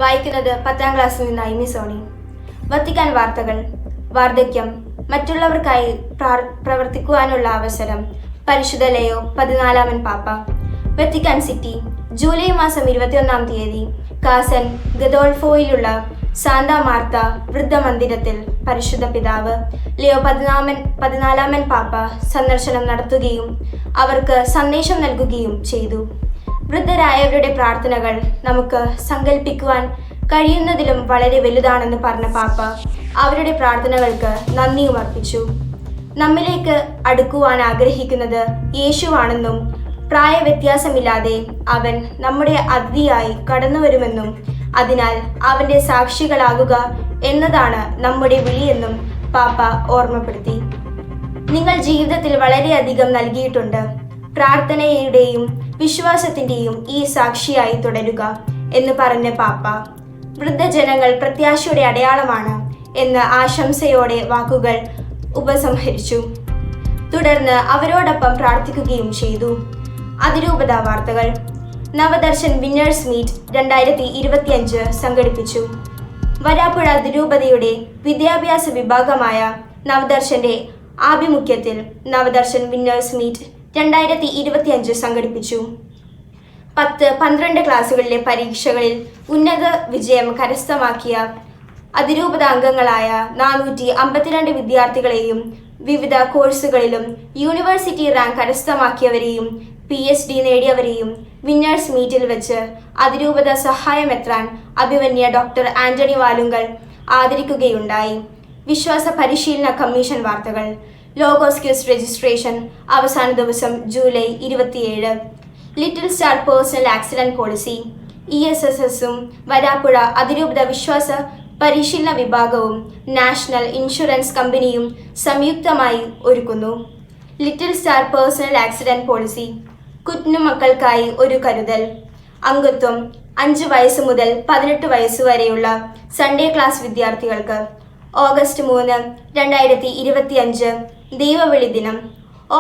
വായിക്കുന്നത് 10ാം ക്ലാസ്സിൽ നിന്ന് ഐമി സോണി. വത്തിക്കാൻ വാർത്തകൾ. വാർദ്ധക്യം, മറ്റുള്ളവർക്കായി പ്രവർത്തിക്കുവാനുള്ള അവസരം. പരിശുദ്ധ ലയോ 14 പാപ്പ. വത്തിക്കാൻ സിറ്റി, ജൂലൈ മാസം 21 തീയതി കാസൻ ഗദോൾഫോയിലുള്ള സാന്താ മാർത്ത വൃദ്ധമന്ദിരത്തിൽ പരിശുദ്ധ പിതാവ് ലിയോ 14 പാപ്പ സന്ദർശനം നടത്തുകയും അവർക്ക് സന്ദേശം നൽകുകയും ചെയ്തു. വൃദ്ധരായവരുടെ പ്രാർത്ഥനകൾ നമുക്ക് സങ്കല്പിക്കുവാൻ കഴിയുന്നതിലും വളരെ വലുതാണെന്ന് പറഞ്ഞ പാപ്പ അവരുടെ പ്രാർത്ഥനകൾക്ക് നന്ദിയും അർപ്പിച്ചു. നമ്മിലേക്ക് അടുക്കുവാൻ ആഗ്രഹിക്കുന്നത് യേശുവാണെന്നും പ്രായവ്യത്യാസമില്ലാതെ അവൻ നമ്മുടെ അതിഥിയായി കടന്നുവരുമെന്നും അതിനാൽ അവൻ്റെ സാക്ഷികളാകുക എന്നതാണ് നമ്മുടെ വിളിയെന്നും പാപ്പ ഓർമ്മപ്പെടുത്തി. നിങ്ങൾ ജീവിതത്തിൽ വളരെയധികം നൽകിയിട്ടുണ്ട്. പ്രാർത്ഥനയുടെയും വിശ്വാസത്തിൻ്റെയും ഈ സാക്ഷിയായി തുടരുക എന്ന് പറഞ്ഞ പാപ്പ വൃദ്ധജനങ്ങൾ പ്രത്യാശയുടെ അടയാളമാണ് എന്ന ആശംസയോടെ വാക്കുകൾ ഉപസംഹരിച്ചു. തുടർന്ന് അവരോടൊപ്പം പ്രാർത്ഥിക്കുകയും ചെയ്തു. അതിരൂപത വാർത്തകൾ. നവദർശൻ വിന്നേഴ്സ് മീറ്റ് 2025 സംഘടിപ്പിച്ചു. വരാപ്പുഴ അതിരൂപതയുടെ വിദ്യാഭ്യാസ വിഭാഗമായ നവദർശന്റെ ആഭിമുഖ്യത്തിൽ നവദർശൻ വിന്നേഴ്സ് മീറ്റ് 2025 സംഘടിപ്പിച്ചു. 10-12 ക്ലാസുകളിലെ പരീക്ഷകളിൽ ഉന്നത വിജയം കരസ്ഥമാക്കിയ അതിരൂപത അംഗങ്ങളായ 452 വിദ്യാർത്ഥികളെയും വിവിധ കോഴ്സുകളിലും യൂണിവേഴ്സിറ്റി റാങ്ക് കരസ്ഥമാക്കിയവരെയും PhD നേടിയവരെയും വിന്നേഴ്സ് മീറ്റിൽ വെച്ച് അതിരൂപത സഹായമെത്രാൻ അഭിമന്യ ഡോക്ടർ ആന്റണി വാലുങ്കൽ ആദരിക്കുകയുണ്ടായി. വിശ്വാസ പരിശീലന കമ്മീഷൻ വാർത്തകൾ. ലോഗോസ് ക്വിസ് രജിസ്ട്രേഷൻ അവസാന ദിവസം July 27. Little star personal accident policy ESSSഉം വരാപ്പുഴ അതിരൂപത വിശ്വാസ പരിശീലന വിഭാഗവും നാഷണൽ ഇൻഷുറൻസ് കമ്പനിയും സംയുക്തമായി ഒരുക്കുന്നു. Little star personal accident policy. കുഞ്ഞുമക്കൾക്കായി ഒരു കരുതൽ. അംഗത്വം 5 വയസ്സ് മുതൽ 18 വയസ്സ് വരെയുള്ള സൺഡേ ക്ലാസ് വിദ്യാർത്ഥികൾക്ക്. ഓഗസ്റ്റ് 3, 2025 ദൈവവിളി ദിനം.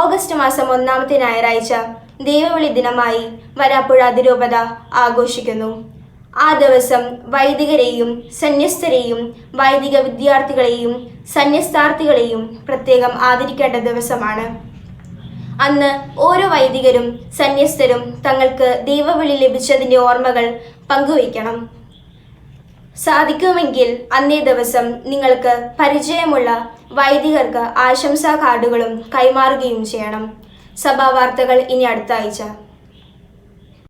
ഓഗസ്റ്റ് മാസം 1-ാമത്തെ ഞായറാഴ്ച ദൈവവിളി ദിനമായി വരാപ്പുഴ അതിരൂപത ആഘോഷിക്കുന്നു. ആ ദിവസം വൈദികരെയും സന്യസ്തരെയും വൈദിക വിദ്യാർത്ഥികളെയും സന്യസ്താർത്ഥികളെയും പ്രത്യേകം ആദരിക്കേണ്ട ദിവസമാണ്. അന്ന് ഓരോ വൈദികരും സന്യസ്തരും തങ്ങൾക്ക് ദൈവവിളി ലഭിച്ചതിൻ്റെ ഓർമ്മകൾ പങ്കുവയ്ക്കണം. സാധിക്കുമെങ്കിൽ അന്നേ ദിവസം നിങ്ങൾക്ക് പരിചയമുള്ള വൈദികർക്ക് ആശംസാ കാർഡുകളും കൈമാറുകയും ചെയ്യണം. സഭാ വാർത്തകൾ ഇനി അടുത്ത ആഴ്ച.